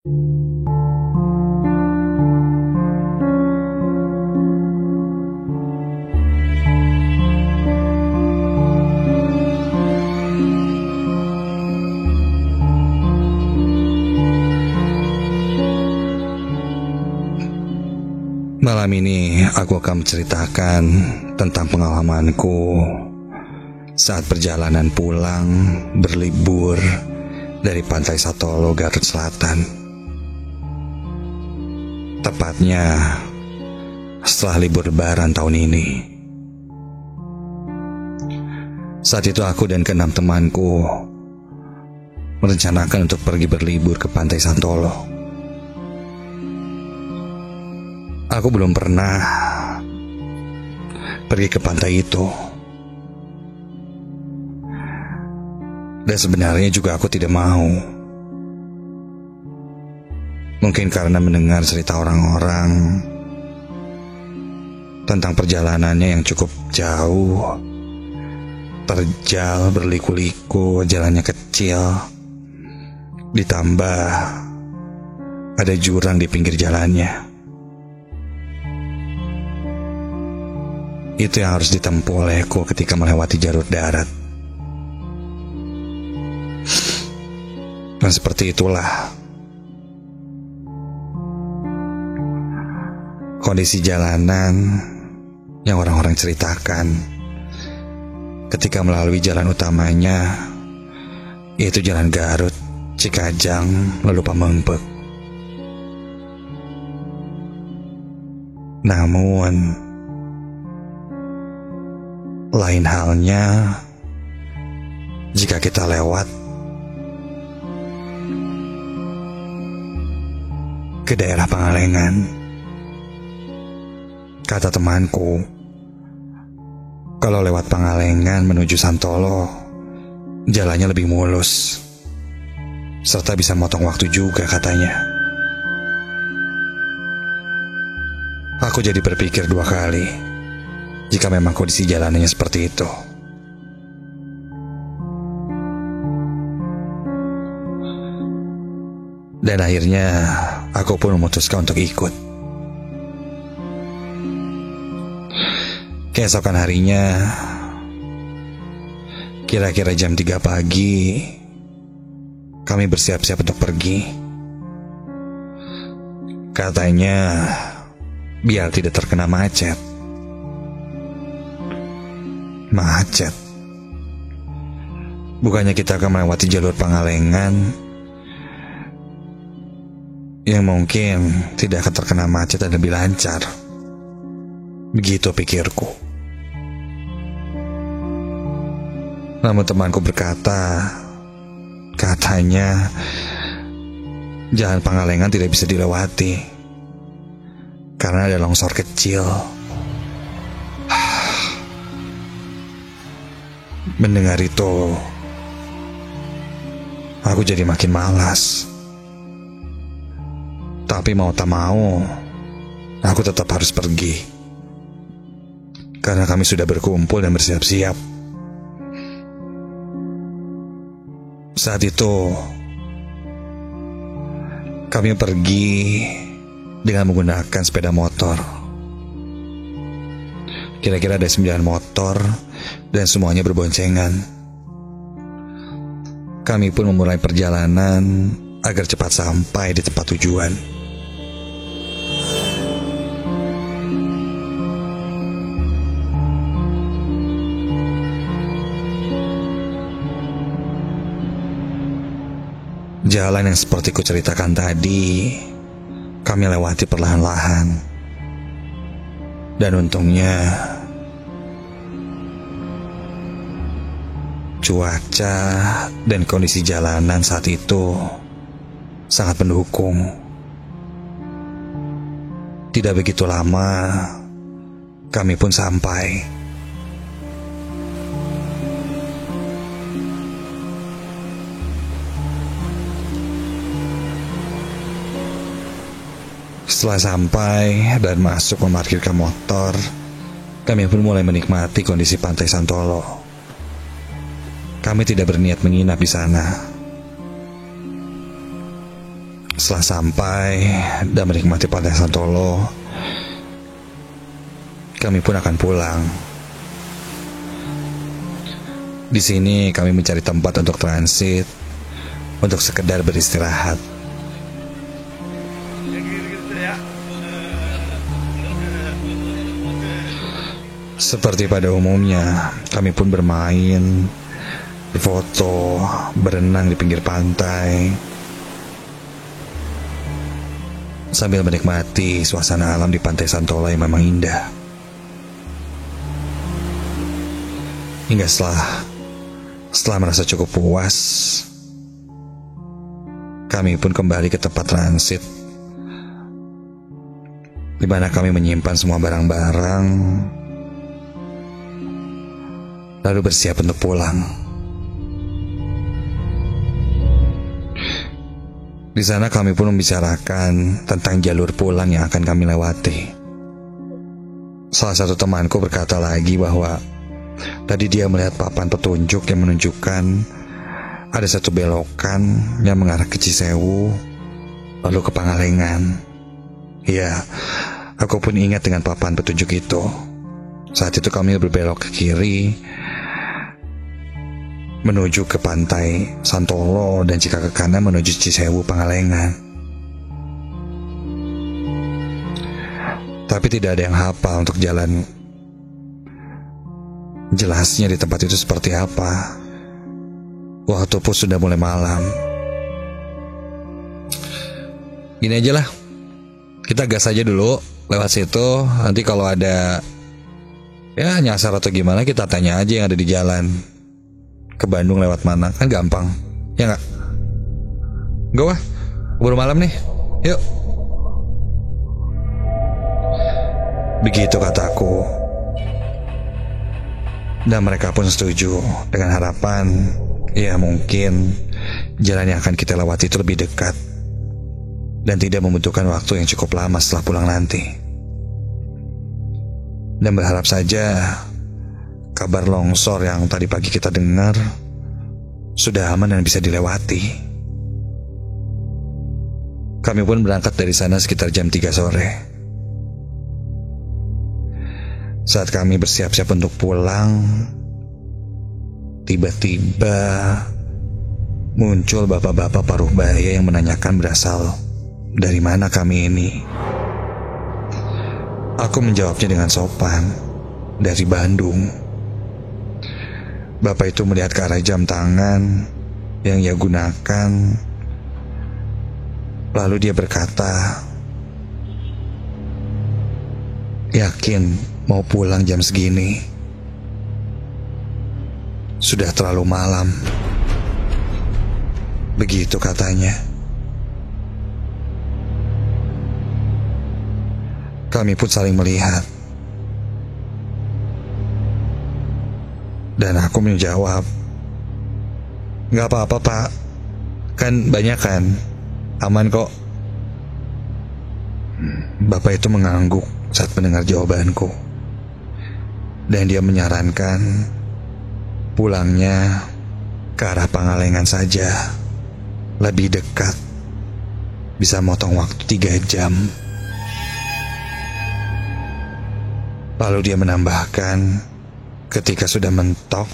Malam ini aku akan menceritakan tentang pengalamanku saat perjalanan pulang berlibur dari Pantai Santolo, Garut Selatan. Tepatnya setelah libur Lebaran tahun ini. Saat itu aku dan keenam temanku merencanakan untuk pergi berlibur ke Pantai Santolo. Aku belum pernah pergi ke pantai itu. Dan sebenarnya juga aku tidak mau. Mungkin karena mendengar cerita orang-orang tentang perjalanannya yang cukup jauh, terjal, berliku-liku, jalannya kecil, ditambah ada jurang di pinggir jalannya. Itu yang harus ditempuh olehku ketika melewati jalur darat. Dan seperti itulah kondisi jalanan yang orang-orang ceritakan ketika melalui jalan utamanya, yaitu Jalan Garut, Cikajang, lalu Pamengpeuk. Namun lain halnya jika kita lewat ke daerah Pangalengan. Kata temanku, kalau lewat Pangalengan menuju Santolo, jalannya lebih mulus, serta bisa motong waktu juga katanya. Aku jadi berpikir dua kali jika memang kondisi jalanannya seperti itu. Dan akhirnya aku pun memutuskan untuk ikut. Keesokan harinya, kira-kira jam 3 pagi, kami bersiap-siap untuk pergi. Katanya biar tidak terkena macet. Macet. Bukannya kita akan melewati jalur Pangalengan yang mungkin tidak akan terkena macet dan lebih lancar. Begitu pikirku. Namun temanku berkata, katanya jalan Pangalengan tidak bisa dilewati karena ada longsor kecil. Mendengar itu, aku jadi makin malas. Tapi mau tak mau, aku tetap harus pergi. Karena kami sudah berkumpul dan bersiap-siap. Saat itu, kami pergi dengan menggunakan sepeda motor. Kira-kira ada 9 motor dan semuanya berboncengan. Kami pun memulai perjalanan agar cepat sampai di tempat tujuan. Jalan yang seperti ku ceritakan tadi, kami lewati perlahan-lahan. Dan untungnya cuaca dan kondisi jalanan saat itu sangat mendukung. Tidak begitu lama, kami pun sampai. Setelah sampai dan masuk memarkirkan motor, kami pun mulai menikmati kondisi Pantai Santolo. Kami tidak berniat menginap di sana. Setelah sampai dan menikmati Pantai Santolo, kami pun akan pulang. Di sini kami mencari tempat untuk transit, untuk sekedar beristirahat. Seperti pada umumnya, kami pun bermain, berfoto, berenang di pinggir pantai, sambil menikmati suasana alam di Pantai Santolo yang memang indah. Hingga setelah merasa cukup puas, kami pun kembali ke tempat transit, di mana kami menyimpan semua barang-barang, lalu bersiap untuk pulang. Di sana kami pun membicarakan tentang jalur pulang yang akan kami lewati. Salah satu temanku berkata lagi bahwa tadi dia melihat papan petunjuk yang menunjukkan ada satu belokan yang mengarah ke Cisewu, lalu ke Pangalengan. Ya, aku pun ingat dengan papan petunjuk itu. Saat itu kami berbelok ke kiri menuju ke Pantai Santolo, dan jika ke kanan menuju Cisewu Pangalengan. Tapi tidak ada yang hafal untuk jalan jelasnya di tempat itu seperti apa. Waktu pun sudah mulai malam. Gini aja lah, kita gas aja dulu lewat situ. Nanti kalau ada ya nyasar atau gimana, kita tanya aja yang ada di jalan. Ke Bandung lewat mana, kan gampang. Ya gak? Gak wah, keburu malam nih. Yuk. Begitu kataku. Dan mereka pun setuju dengan harapan, ya mungkin jalan yang akan kita lewati itu lebih dekat dan tidak membutuhkan waktu yang cukup lama setelah pulang nanti. Dan berharap saja kabar longsor yang tadi pagi kita dengar sudah aman dan bisa dilewati. Kami pun berangkat dari sana sekitar jam 3 sore. Saat kami bersiap-siap untuk pulang, tiba-tiba muncul bapak-bapak paruh baya yang menanyakan berasal dari mana kami ini. Aku menjawabnya dengan sopan, dari Bandung. Bapak itu melihat ke arah jam tangan yang ia gunakan, lalu dia berkata, "Yakin mau pulang jam segini? Sudah terlalu malam." Begitu katanya. Kami pun saling melihat. Dan aku menjawab, "Gak apa-apa pak, kan banyak kan, aman kok." Bapak itu mengangguk saat mendengar jawabanku. Dan dia menyarankan pulangnya ke arah Pangalengan saja, lebih dekat, bisa motong waktu 3 jam. Lalu dia menambahkan, ketika sudah mentok,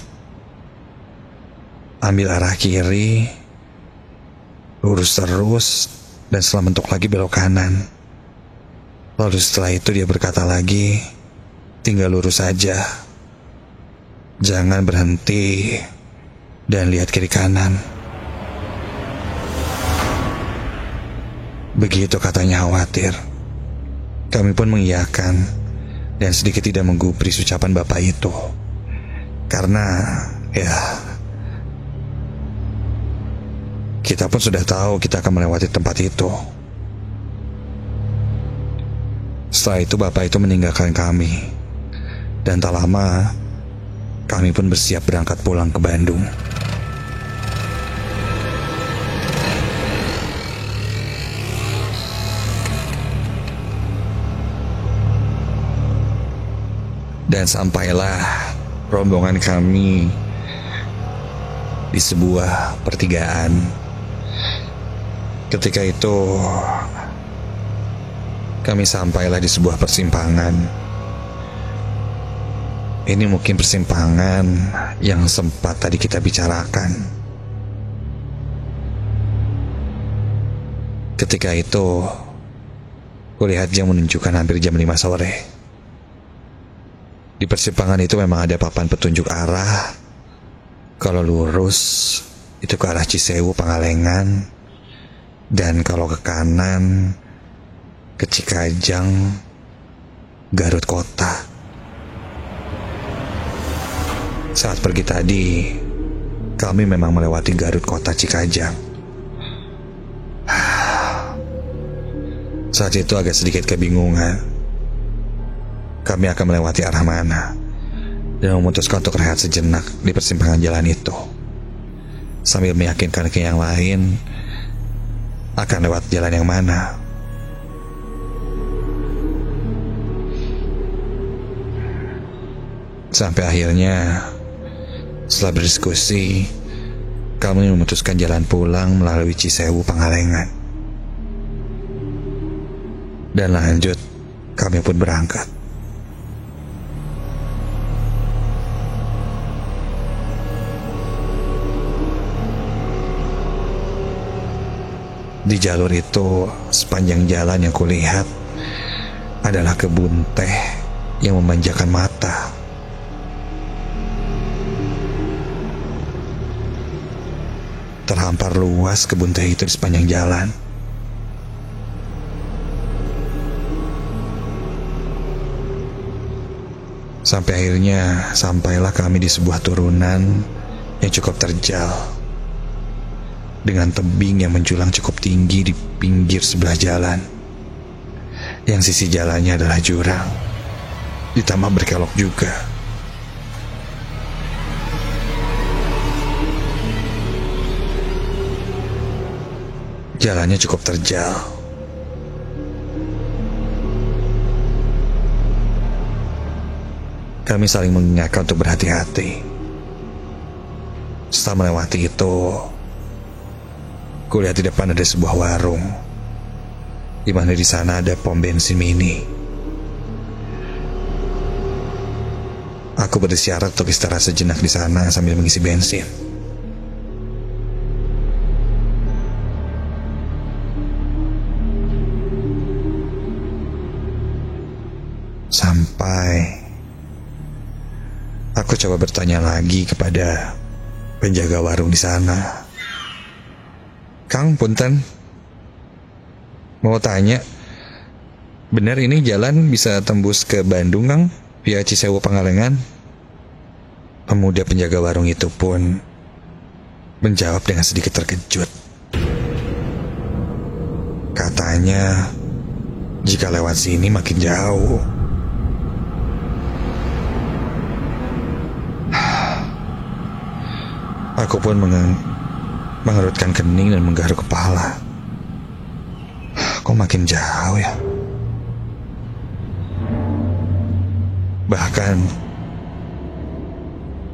ambil arah kiri, lurus terus, dan setelah mentok lagi belok kanan. Lalu setelah itu dia berkata lagi, tinggal lurus saja, jangan berhenti, dan lihat kiri kanan. Begitu katanya khawatir. Kami pun mengiyakan, dan sedikit tidak menggubris ucapan bapak itu. Karena ya, kita pun sudah tahu kita akan melewati tempat itu. Setelah itu bapak itu meninggalkan kami. Dan tak lama kami pun bersiap berangkat pulang ke Bandung. Dan sampailah rombongan kami di sebuah pertigaan Ketika itu kami sampailah di sebuah persimpangan. Ini mungkin persimpangan yang sempat tadi kita bicarakan. Ketika itu kulihat jam menunjukkan hampir jam 5 sore. Di persimpangan itu memang ada papan petunjuk arah. Kalau lurus itu ke arah Cisewu Pangalengan, dan kalau ke kanan ke Cikajang Garut Kota. Saat pergi tadi, kami memang melewati Garut Kota Cikajang. Saat itu agak sedikit kebingungan. Kami akan melewati arah mana, dan memutuskan untuk rehat sejenak di persimpangan jalan itu, sambil meyakinkan ke yang lain akan lewat jalan yang mana. Sampai akhirnya, setelah berdiskusi, kami memutuskan jalan pulang melalui Cisewu Pangalengan. Dan lanjut, kami pun berangkat. Di jalur itu, sepanjang jalan yang kulihat adalah kebun teh yang memanjakan mata. Terhampar luas kebun teh itu di sepanjang jalan. Sampai akhirnya sampailah kami di sebuah turunan yang cukup terjal, dengan tebing yang menjulang cukup tinggi di pinggir sebelah jalan, yang sisi jalannya adalah jurang, ditambah berkelok juga. Jalannya cukup terjal. Kami saling mengingatkan untuk berhati-hati. Setelah melewati itu, kulihat di depan ada sebuah warung, di mana di sana ada pom bensin mini. Aku bersyarat untuk istirahat sejenak di sana sambil mengisi bensin. Sampai aku coba bertanya lagi kepada penjaga warung di sana. Kang, punten, mau tanya, benar ini jalan bisa tembus ke Bandung, Kang, via Cisewu Pangalengan? Pemuda penjaga warung itu pun menjawab dengan sedikit terkejut. Katanya, jika lewat sini makin jauh. Aku pun mengerutkan kening dan menggaruk kepala. Kok makin jauh ya? Bahkan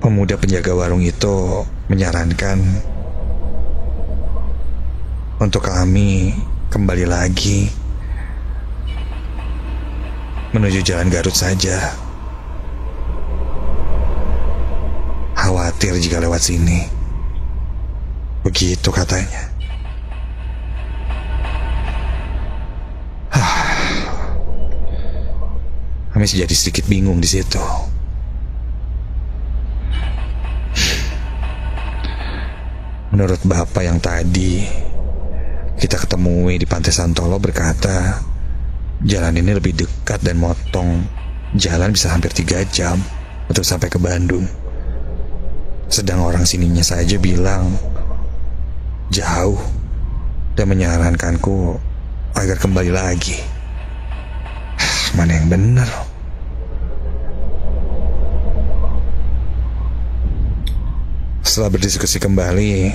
pemuda penjaga warung itu menyarankan untuk kami kembali lagi menuju jalan Garut saja. Khawatir jika lewat sini. Begitu katanya. Kami jadi sedikit bingung di situ. Menurut bapak yang tadi kita ketemui di Pantai Santolo berkata, jalan ini lebih dekat dan motong jalan bisa hampir 3 jam untuk sampai ke Bandung. Sedang orang sininya saja bilang jauh dan menyarankanku agar kembali lagi. Mana yang benar? Setelah berdiskusi kembali,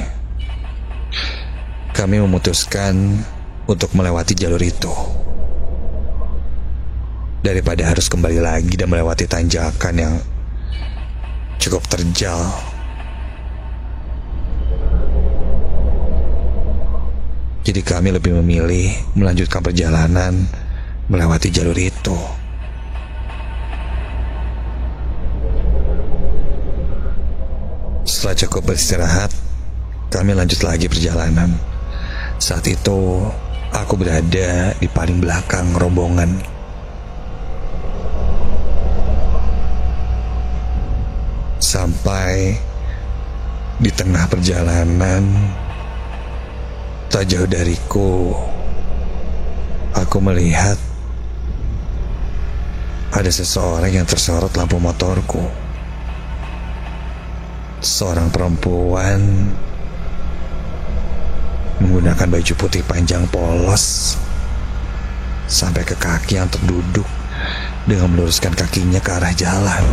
kami memutuskan untuk melewati jalur itu daripada harus kembali lagi dan melewati tanjakan yang cukup terjal. Jadi kami lebih memilih melanjutkan perjalanan melewati jalur itu. Setelah cukup beristirahat, kami lanjut lagi perjalanan. Saat itu, aku berada di paling belakang rombongan. Sampai di tengah perjalanan, tak jauh dariku, aku melihat ada seseorang yang tersorot lampu motorku. Seorang perempuan menggunakan baju putih panjang polos sampai ke kaki yang terduduk dengan meluruskan kakinya ke arah jalan.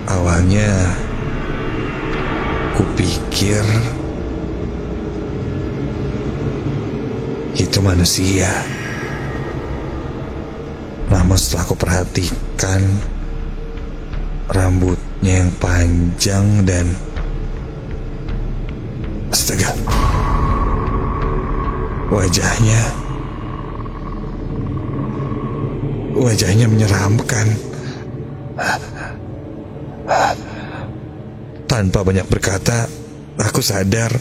Awalnya kupikir itu manusia. Namun setelah aku perhatikan, rambutnya yang panjang dan astaga, wajahnya menyeramkan. Tanpa banyak berkata, aku sadar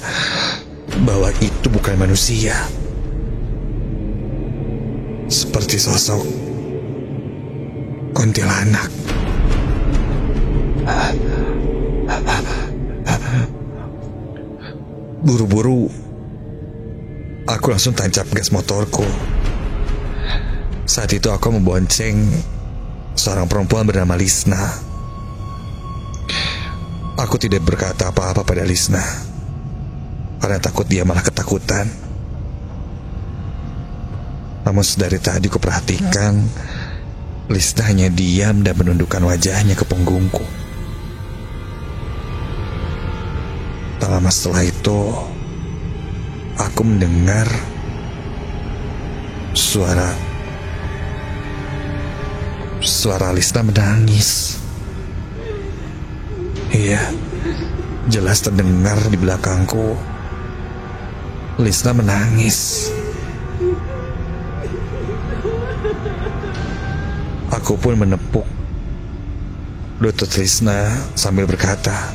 bahwa itu bukan manusia. Seperti sosok kuntilanak. Buru-buru, aku langsung tancap gas motorku. Saat itu aku membonceng seorang perempuan bernama Lisna. Aku tidak berkata apa-apa pada Lisna karena takut dia malah ketakutan. Namun dari tadi kuperhatikan Lisna hanya diam dan menundukkan wajahnya ke punggungku. Tak lama setelah itu, aku mendengar suara Lisna menangis. Iya, jelas terdengar di belakangku. Lisna menangis. Aku pun menepuk lutut Lisna sambil berkata,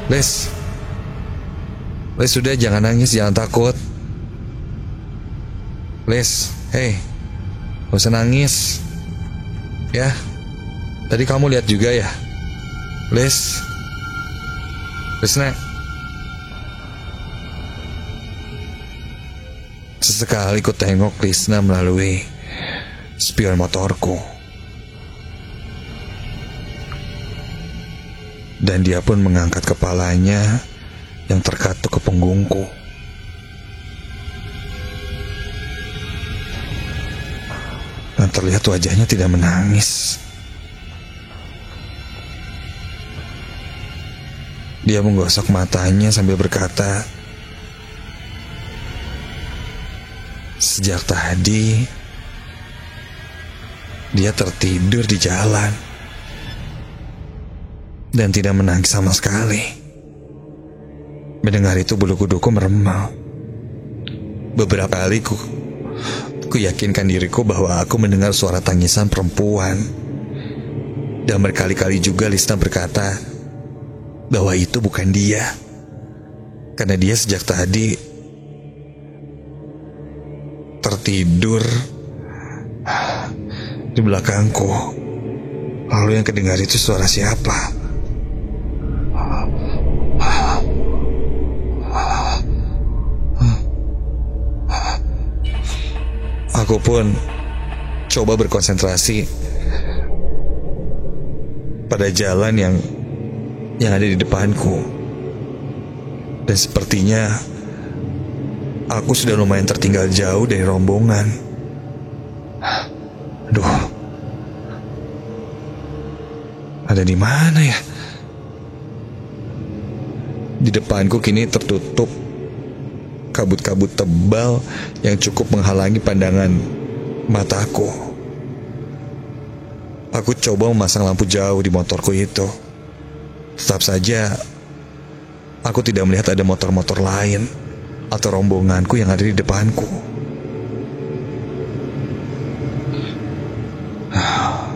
Les, sudah jangan nangis, jangan takut. Les, hei, gak usah nangis. Ya, tadi kamu lihat juga ya, Lisna. Sesekali ku tengok Lisna melalui spion motorku, dan dia pun mengangkat kepalanya yang terkatuk ke punggungku. Dan terlihat wajahnya tidak menangis. Dia menggosok matanya sambil berkata, sejak tadi dia tertidur di jalan dan tidak menangis sama sekali. Mendengar itu bulu kuduku meremang. Beberapa kali ku yakinkan diriku bahwa aku mendengar suara tangisan perempuan. Dan berkali-kali juga Lisna berkata bahwa itu bukan dia, karena dia sejak tadi tertidur di belakangku. Lalu yang kedengar itu suara siapa? Aku pun coba berkonsentrasi pada jalan yang ada di depanku. Dan sepertinya aku sudah lumayan tertinggal jauh dari rombongan. Aduh, ada di mana ya? Di depanku kini tertutup kabut-kabut tebal yang cukup menghalangi pandangan mataku. Aku coba memasang lampu jauh di motorku itu. Tetap saja Aku tidak melihat ada motor-motor lain atau rombonganku yang ada di depanku.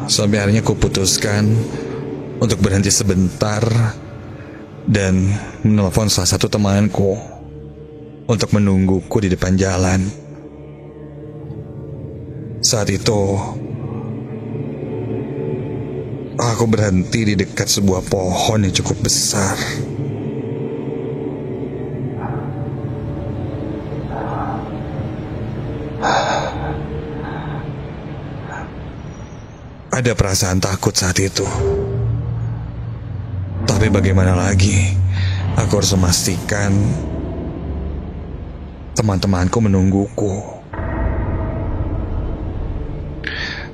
Sampai akhirnya aku putuskan untuk berhenti sebentar dan menelpon salah satu temanku untuk menungguku di depan jalan. Saat itu aku berhenti di dekat sebuah pohon yang cukup besar. Ada perasaan takut saat itu. Tapi bagaimana lagi? Aku harus memastikan teman-temanku menungguku.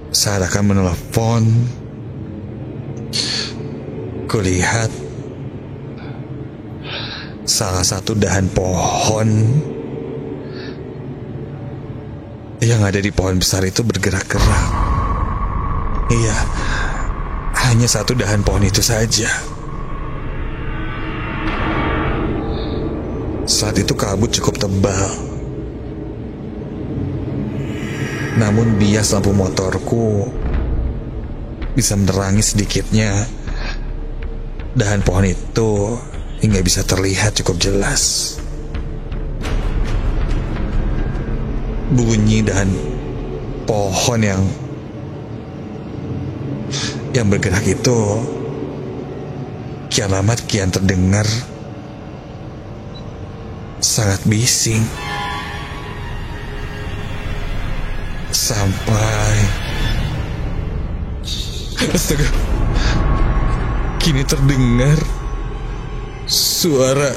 Saat akan menelpon, kulihat salah satu dahan pohon yang ada di pohon besar itu bergerak-gerak. Iya, hanya satu dahan pohon itu saja. Saat itu kabut cukup tebal. Namun bias lampu motorku bisa menerangi sedikitnya dahan pohon itu hingga bisa terlihat cukup jelas. Bunyi dahan pohon yang bergerak itu kian lama kian terdengar sangat bising. Sampai astaga, kini terdengar suara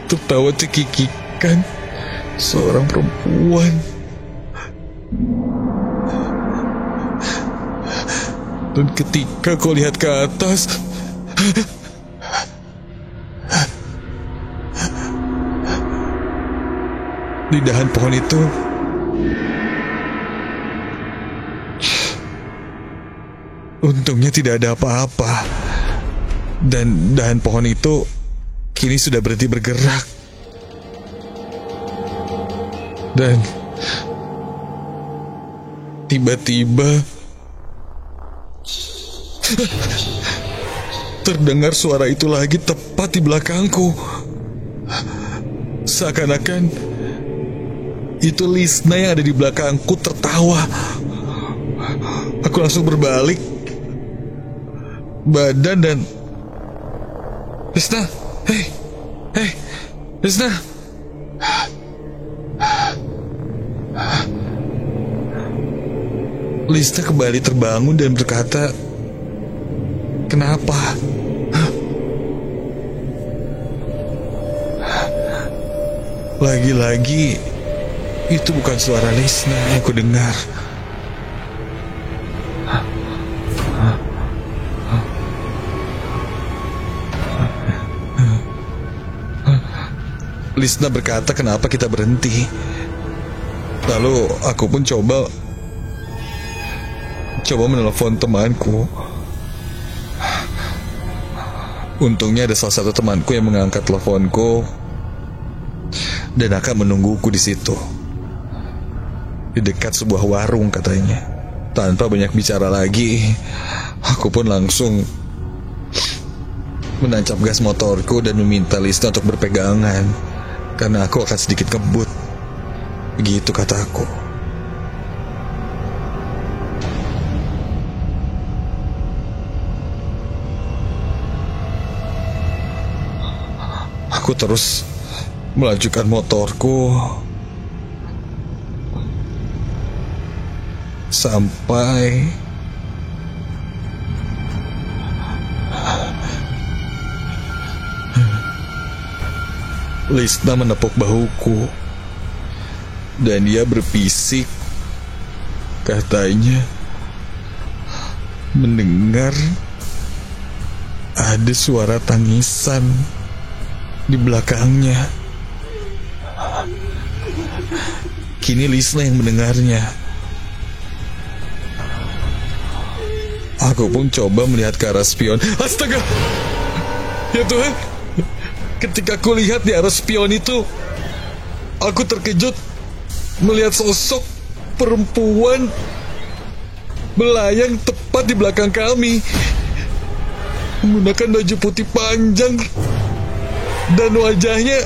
tertawa cekikikan seorang perempuan. Dan ketika kau lihat ke atas, di dahan pohon itu untungnya tidak ada apa-apa. Dan dahan pohon itu kini sudah berhenti bergerak. Dan tiba-tiba terdengar suara itu lagi tepat di belakangku. Seakan-akan itu Lisna yang ada di belakangku tertawa. Aku langsung berbalik badan dan Lisna, hei, Lisna. Lisna kembali terbangun dan berkata, "Kenapa?" Lagi-lagi itu bukan suara Lisna yang aku dengar. Lisna berkata, "Kenapa kita berhenti?" Lalu aku pun coba menelpon temanku. Untungnya ada salah satu temanku yang mengangkat teleponku dan akan menungguku di situ, di dekat sebuah warung katanya. Tanpa banyak bicara lagi, aku pun langsung menancap gas motorku dan meminta Lisna untuk berpegangan karena aku akan sedikit ngebut. Begitu kataku. Aku terus melajukan motorku sampai Lisna menepuk bahuku dan dia berbisik, katanya mendengar ada suara tangisan di belakangnya. Kini Lisna yang mendengarnya. Aku pun coba melihat ke arah spion. Astaga! Ya Tuhan! Ketika aku lihat di arah spion itu, aku terkejut melihat sosok perempuan melayang tepat di belakang kami, menggunakan baju putih panjang dan wajahnya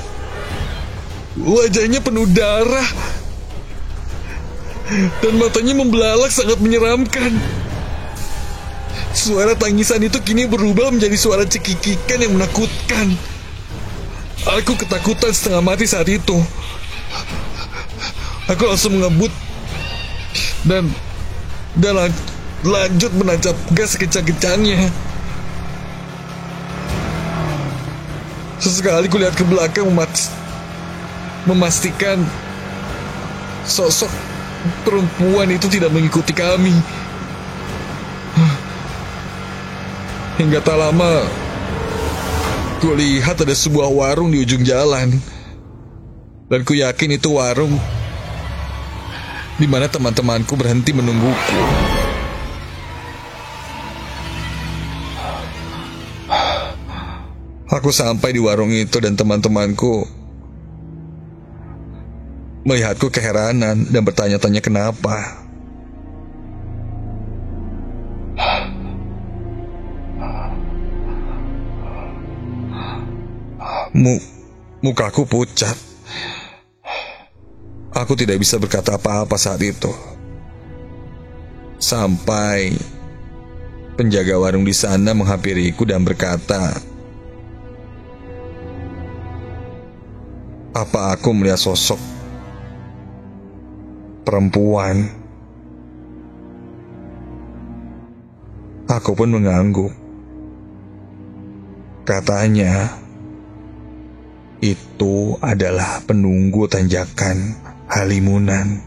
penuh darah dan matanya membelalak sangat menyeramkan. Suara tangisan itu kini berubah menjadi suara cekikikan yang menakutkan. Aku ketakutan setengah mati saat itu. Aku langsung mengebut dan lanjut menancap gas kencang-kencangnya. Sesekali kulihat ke belakang memastikan sosok perempuan itu tidak mengikuti kami. Hingga tak lama kulihat ada sebuah warung di ujung jalan, dan ku yakin itu warung di mana teman-temanku berhenti menungguku. Aku sampai di warung itu dan teman-temanku melihatku keheranan dan bertanya-tanya kenapa. Mukaku pucat. Aku tidak bisa berkata apa-apa saat itu. Sampai penjaga warung di sana menghampiriku dan berkata, "Apa aku melihat sosok perempuan?" Aku pun mengangguk. Katanya, itu adalah penunggu tanjakan Halimunan,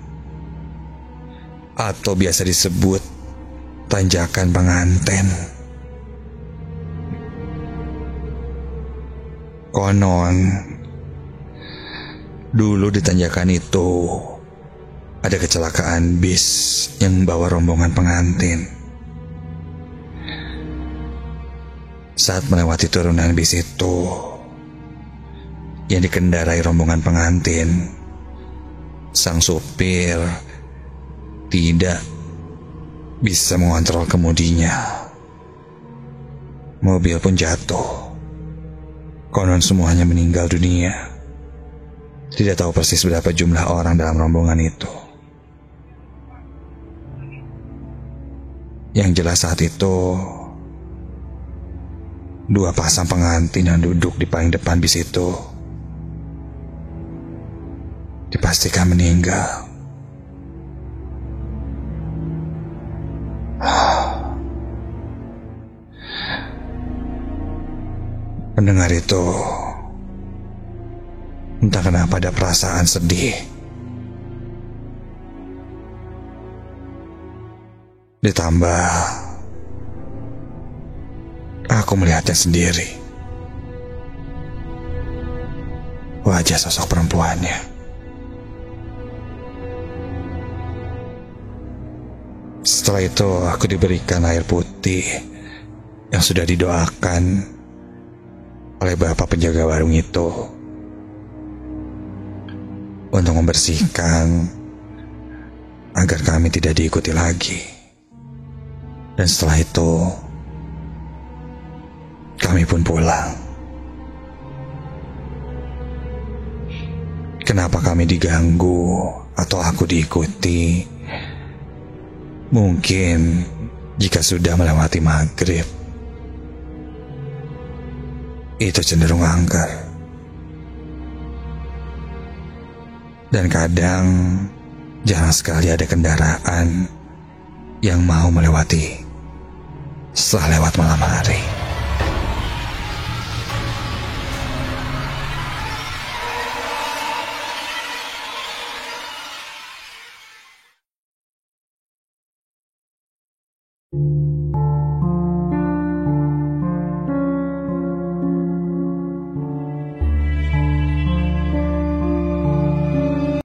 atau biasa disebut tanjakan penganten. Konon, dulu di tanjakan itu ada kecelakaan bis yang membawa rombongan pengantin. Saat melewati turunan bis itu yang dikendarai rombongan pengantin, sang supir tidak bisa mengontrol kemudinya. Mobil pun jatuh. Konon semuanya meninggal dunia. Tidak tahu persis berapa jumlah orang dalam rombongan itu. Yang jelas saat itu, dua pasang pengantin yang duduk di paling depan bis itu dipastikan meninggal. Mendengar itu, entah kenapa ada perasaan sedih. Ditambah aku melihatnya sendiri, wajah sosok perempuannya. Setelah itu aku diberikan air putih yang sudah didoakan oleh bapak penjaga warung itu untuk membersihkan agar kami tidak diikuti lagi. Dan setelah itu kami pun pulang. Kenapa kami diganggu atau aku diikuti? Mungkin jika sudah melewati maghrib, itu cenderung angker. Dan kadang jarang sekali ada kendaraan yang mau melewati setelah lewat malam hari.